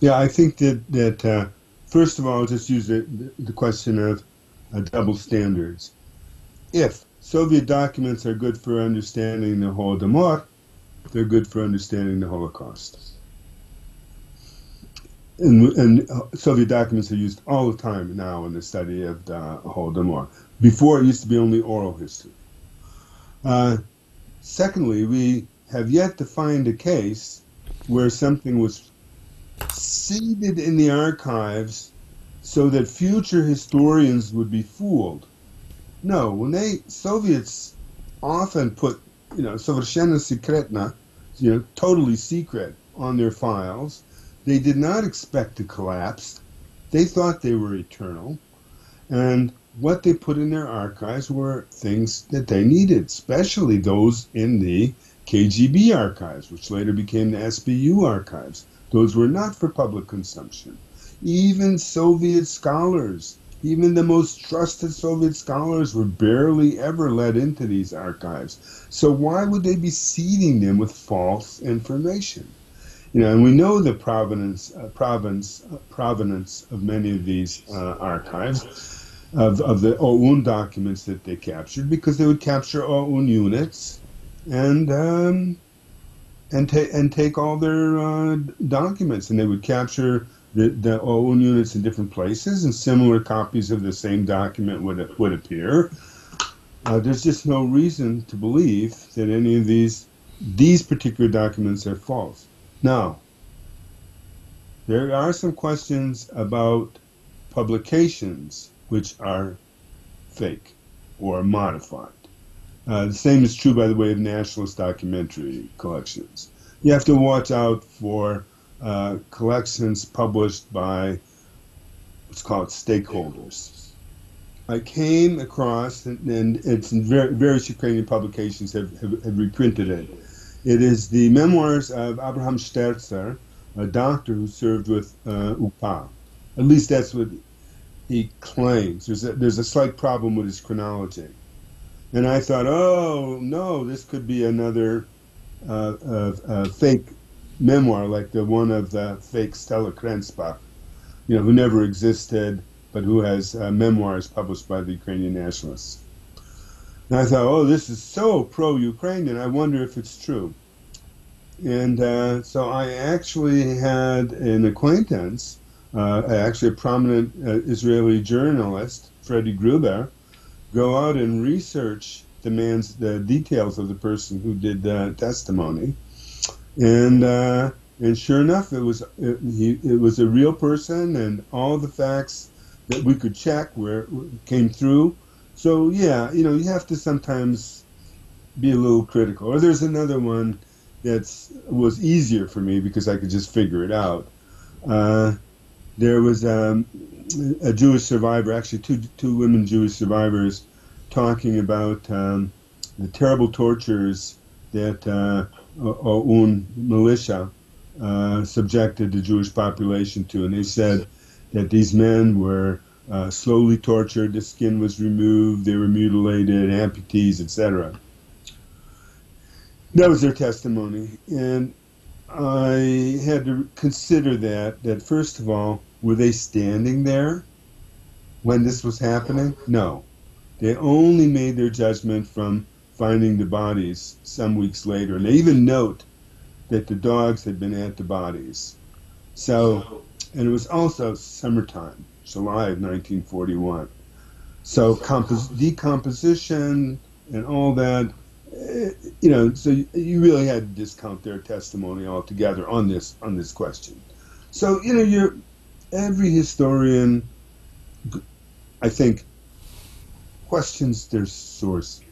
Yeah, I think that first of all, just use the question of double standards. If Soviet documents are good for understanding the Holodomor, they're good for understanding the Holocaust. And Soviet documents are used all the time now in the study of the Holodomor. Before, it used to be only oral history. Uh, Secondly, we have yet to find a case where something was seeded in the archives so that future historians would be fooled. No, when Soviets often put, совершенно секретно, totally secret on their files, they did not expect to collapse. They thought they were eternal. And what they put in their archives were things that they needed, especially those in the KGB archives, which later became the SBU archives. Those were not for public consumption. Even Soviet scholars, even the most trusted Soviet scholars, were barely ever let into these archives. So why would they be seeding them with false information? And we know the provenance of many of these archives of the OUN documents that they captured, because they would capture OUN units and take all their documents, and they would capture the OUN units in different places, and similar copies of the same document would appear. There's just no reason to believe that any of these particular documents are false. Now, there are some questions about publications which are fake or modified. The same is true, by the way, of nationalist documentary collections. You have to watch out for collections published by what's called stakeholders. I came across, and it's in various Ukrainian publications have reprinted it. It is the memoirs of Abraham Sterzer, a doctor who served with UPA. At least that's what he claims. There's a slight problem with his chronology. And I thought, oh, no, this could be another fake memoir, like the one of the fake Stella Krensbach, who never existed, but who has memoirs published by the Ukrainian nationalists. And I thought, oh, this is so pro-Ukrainian, I wonder if it's true. And so I actually had an acquaintance, actually a prominent Israeli journalist, Freddie Gruber, go out and research the details of the person who did the testimony. And sure enough, it was a real person, and all the facts that we could check came through. So yeah, you have to sometimes be a little critical. Or there's another one that was easier for me because I could just figure it out. There was a Jewish survivor, actually two women Jewish survivors, talking about the terrible tortures that OUN militia subjected the Jewish population to, and they said that these men were slowly tortured, the skin was removed, they were mutilated, amputees, etc. That was their testimony, and I had to consider that first of all, were they standing there when this was happening? No. They only made their judgment from finding the bodies some weeks later, and they even note that the dogs had been at the bodies. So, and it was also summertime, July of 1941. So decomposition and all that, so you really had to discount their testimony altogether on this question. So, every historian, I think, questions their sources.